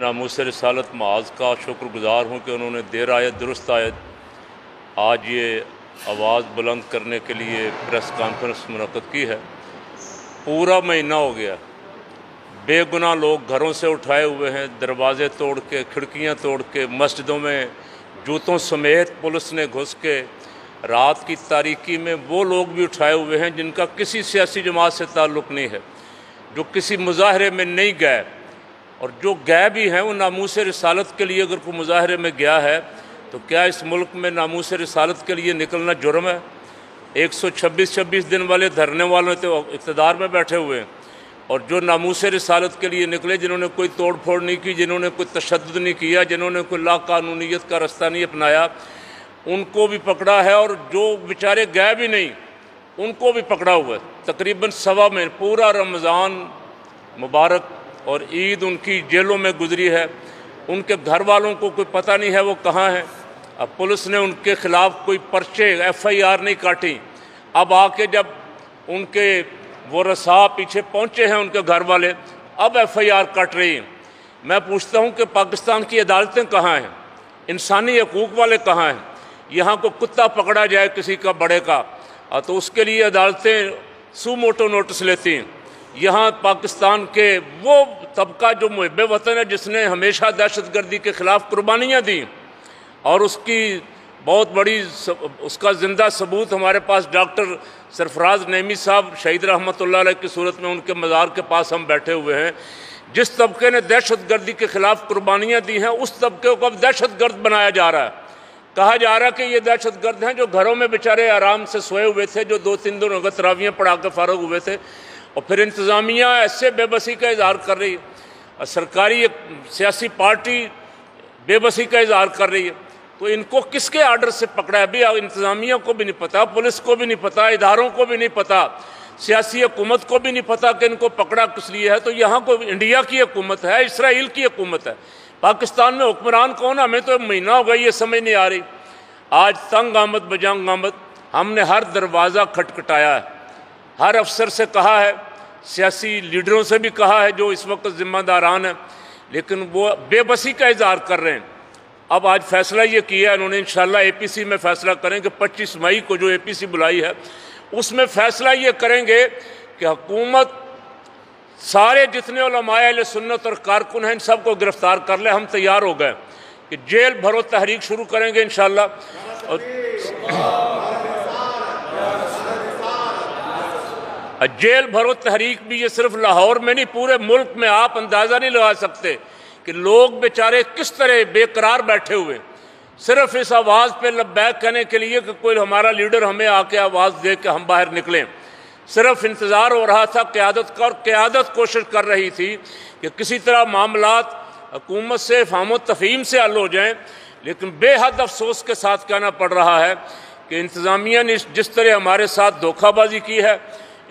नामूस रिसालत माज का शुक्रगुजार हूँ कि उन्होंने देर आयत दुरुस्त आयत आज ये आवाज़ बुलंद करने के लिए प्रेस कॉन्फ्रेंस मुनक़्क़द की है। पूरा महीना हो गया, बेगुनाह लोग घरों से उठाए हुए हैं, दरवाज़े तोड़ के, खिड़कियाँ तोड़ के, मस्जिदों में जूतों समेत पुलिस ने घुस के, रात की तारीकी में वो लोग भी उठाए हुए हैं जिनका किसी सियासी जमात से ताल्लुक़ नहीं है, जो किसी मुजाहरे में नहीं गए, और जो गए भी हैं वो नामूस रिसालत के लिए अगर कोई मुजाहरे में गया है तो क्या इस मुल्क में नामूस रिसालत के लिए निकलना जुर्म है? 126 दिन वाले धरने वाले तो इक़्तिदार में बैठे हुए हैं, और जो नामूस रिसालत के लिए निकले, जिन्होंने कोई तोड़ फोड़ नहीं की, जिन्होंने कोई तशद्दुद नहीं किया, जिन्होंने कोई लाक़ानूनियत का रास्ता नहीं अपनाया, उनको भी पकड़ा है, और जो बेचारे गए भी नहीं उनको भी पकड़ा हुआ है। तकरीबन सवा में पूरा रमज़ान मुबारक और ईद उनकी जेलों में गुजरी है। उनके घर वालों को कोई पता नहीं है वो कहाँ हैं। अब पुलिस ने उनके ख़िलाफ़ कोई पर्चे FIR नहीं काटी। अब आके जब उनके वो रसा पीछे पहुँचे हैं उनके घर वाले, अब FIR कट रही हैं। मैं पूछता हूँ कि पाकिस्तान की अदालतें कहाँ हैं? इंसानी हकूक़ वाले कहाँ हैं? यहाँ को कुत्ता पकड़ा जाए किसी का बड़े का तो उसके लिए अदालतें सू मोटो नोटिस लेती हैं। यहाँ पाकिस्तान के वो तबका जो मुहिब्बे वतन है, जिसने हमेशा दहशतगर्दी के ख़िलाफ़ कुर्बानियाँ दी, और उसकी बहुत बड़ी उसका ज़िंदा सबूत हमारे पास डॉक्टर सरफराज नईमी साहब शहीद रहमतुल्लाह अलैह की सूरत में उनके मज़ार के पास हम बैठे हुए हैं। जिस तबके ने दहशतगर्दी के ख़िलाफ़ कुर्बानियाँ दी हैं, उस तबके को अब दहशतगर्द बनाया जा रहा है। कहा जा रहा है कि ये दहशतगर्द हैं जो घरों में बेचारे आराम से सोए हुए थे, जो 2-3 दिन अगर तरावियाँ पढ़ा के फ़ारग हुए थे, और फिर इंतज़ामिया ऐसे बेबसी का इज़हार कर रही है, और सरकारी एक सियासी पार्टी बेबसी का इज़हार कर रही है। तो इनको किसके आर्डर से पकड़ा है? अभी इंतज़ामिया को भी नहीं पता, पुलिस को भी नहीं पता, इदारों को भी नहीं पता, सियासी हुकूमत को भी नहीं पता कि इनको पकड़ा किस लिए है। तो यहाँ को इंडिया की हुकूमत है, इसराइल की हुकूमत है, पाकिस्तान में हुक्मरान कौन? हमें तो महीना हो गया ये समझ नहीं आ रही। आज तंग आमद बजंग आमद, हमने हर दरवाज़ा खटखटाया है, हर अफसर से कहा है, सियासी लीडरों से भी कहा है जो इस वक्त ज़िम्मेदारान हैं, लेकिन वो बेबसी का इज़हार कर रहे हैं। अब आज फैसला ये किया उन्होंने, इंशाल्लाह APC में फ़ैसला करेंगे। 25 मई को जो APC बुलाई है उसमें फ़ैसला ये करेंगे कि हुकूमत सारे जितने उलमाए अहले सुन्नत और कारकुन हैं इन सब को गिरफ़्तार कर ले। हम तैयार हो गए कि जेल भरो तहरीक शुरू करेंगे इंशाल्लाह। और जेल भरो तहरीक भी ये सिर्फ लाहौर में नहीं, पूरे मुल्क में आप अंदाज़ा नहीं लगा सकते कि लोग बेचारे किस तरह बेकरार बैठे हुए, सिर्फ इस आवाज़ पे लब्बैक कहने के लिए कि कोई हमारा लीडर हमें आके आवाज़ दे के हम बाहर निकलें। सिर्फ इंतज़ार हो रहा था क़यादत का, और क़यादत कोशिश कर रही थी कि किसी तरह मामलात हुकूमत से फ़हम तफ़हीम से हल हो जाएँ। लेकिन बेहद अफसोस के साथ कहना पड़ रहा है कि इंतज़ामिया ने जिस तरह हमारे साथ धोखाबाजी की है,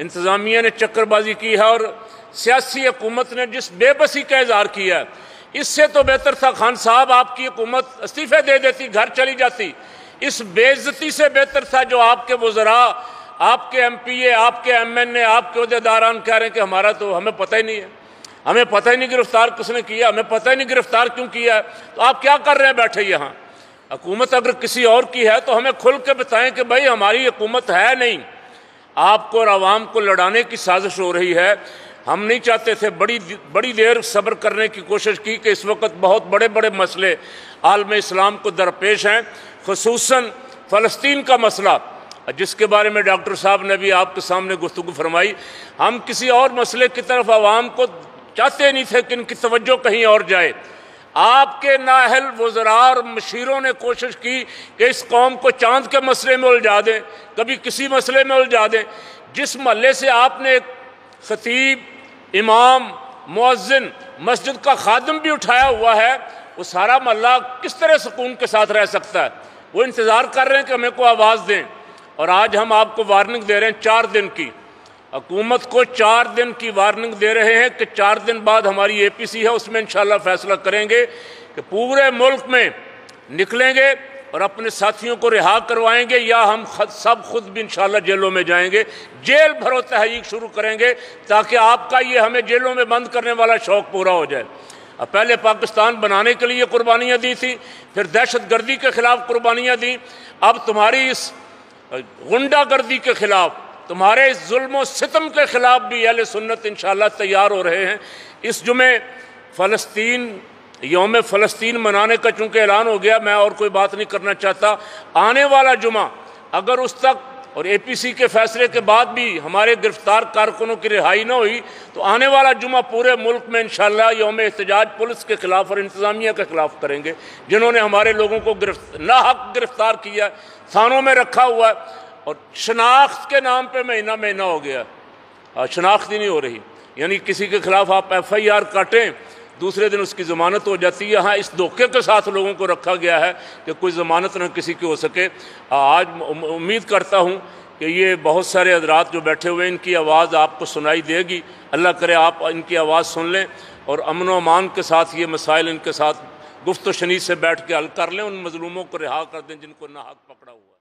इंतज़ामिया ने चक्करबाजी की है, और सियासी हुकूमत ने जिस बेबसी का इज़हार किया है, इससे तो बेहतर था खान साहब आपकी हुकूमत इस्तीफ़े दे देती, घर चली जाती। इस बेइज्जती से बेहतर था जो आपके वज़रा, आपके MPA, आपके MNA, आपके अहदेदारान कह रहे हैं कि हमारा तो हमें पता ही नहीं है, हमें पता ही नहीं गिरफ़्तार किसने किया, हमें पता ही नहीं गिरफ़्तार क्यों किया है। तो आप क्या कर रहे हैं बैठे यहाँ? हुकूमत अगर किसी और की है तो हमें खुल के बताएं कि भाई हमारी हुकूमत है नहीं। आपको और आवाम को लड़ाने की साजिश हो रही है। हम नहीं चाहते थे, बड़ी देर सब्र करने की कोशिश की कि इस वक्त बहुत बड़े बड़े मसले आलम इस्लाम को दरपेश हैं, ख़ुसूसन फ़लस्तीन का मसला, जिसके बारे में डॉक्टर साहब ने भी आपके सामने गुफ्तगू फरमाई। हम किसी और मसले की तरफ आवाम को चाहते नहीं थे कि इनकी तवज्जो कहीं और जाए। आपके नाअहल वज़रा और मशीरों ने कोशिश की कि इस कौम को चांद के मसले में उलझा दें, कभी किसी मसले में उलझा दें। जिस महल्ले से आपने एक खतीब, इमाम, मुअज्जिन, मस्जिद का खादिम भी उठाया हुआ है, वो सारा महल्ला किस तरह सुकून के साथ रह सकता है? वो इंतज़ार कर रहे हैं कि हमें को आवाज़ दें। और आज हम आपको वार्निंग दे रहे हैं 4 दिन की, हुकूमत को 4 दिन की वार्निंग दे रहे हैं कि 4 दिन बाद हमारी APC है, उसमें इंशाल्लाह फैसला करेंगे कि पूरे मुल्क में निकलेंगे और अपने साथियों को रिहा करवाएंगे, या हम सब खुद भी इंशाल्लाह जेलों में जाएंगे। जेल भरो तहरीक शुरू करेंगे ताकि आपका ये हमें जेलों में बंद करने वाला शौक़ पूरा हो जाए। पहले पाकिस्तान बनाने के लिए कुर्बानियाँ दी थी, फिर दहशत गर्दी के ख़िलाफ़ कुर्बानियाँ दी, अब तुम्हारी इस गुंडागर्दी के ख़िलाफ़, तुम्हारे इस जुल्म सितम के ख़िलाफ़ भी अहले सुन्नत इंशाअल्लाह तैयार हो रहे हैं। इस जुमे फ़लस्तीन यौम फ़लस्तीन मनाने का चूँकि ऐलान हो गया, मैं और कोई बात नहीं करना चाहता। आने वाला जुमा अगर उस तक और APC के फैसले के बाद भी हमारे गिरफ्तार कारकुनों की रिहाई न हुई तो आने वाला जुमा पूरे मुल्क में इंशाअल्लाह यौम एहतजाज पुलिस के ख़िलाफ़ और इंतज़ामिया के ख़िलाफ़ करेंगे, जिन्होंने हमारे लोगों को नाहक गिरफ्तार किया, थानों में रखा हुआ है और शनाख्त के नाम पे महीना महीना हो गया, शनाख्त ही नहीं हो रही। यानी किसी के ख़िलाफ़ आप FIR काटें, दूसरे दिन उसकी ज़मानत हो जाती है। हाँ, इस धोखे के साथ लोगों को रखा गया है कि कोई ज़मानत न किसी की हो सके। आज उम्मीद करता हूँ कि ये बहुत सारे हज़रात जो बैठे हुए हैं, इनकी आवाज़ आपको सुनाई देगी। अल्लाह करे आप इनकी आवाज़ सुन लें और अमन व अमान के साथ ये मसाइल इनके साथ गुफ्त व शनीद से बैठ के हल कर लें, उन मज़लूमों को रिहा कर दें जिनको नाहक पकड़ा हुआ है।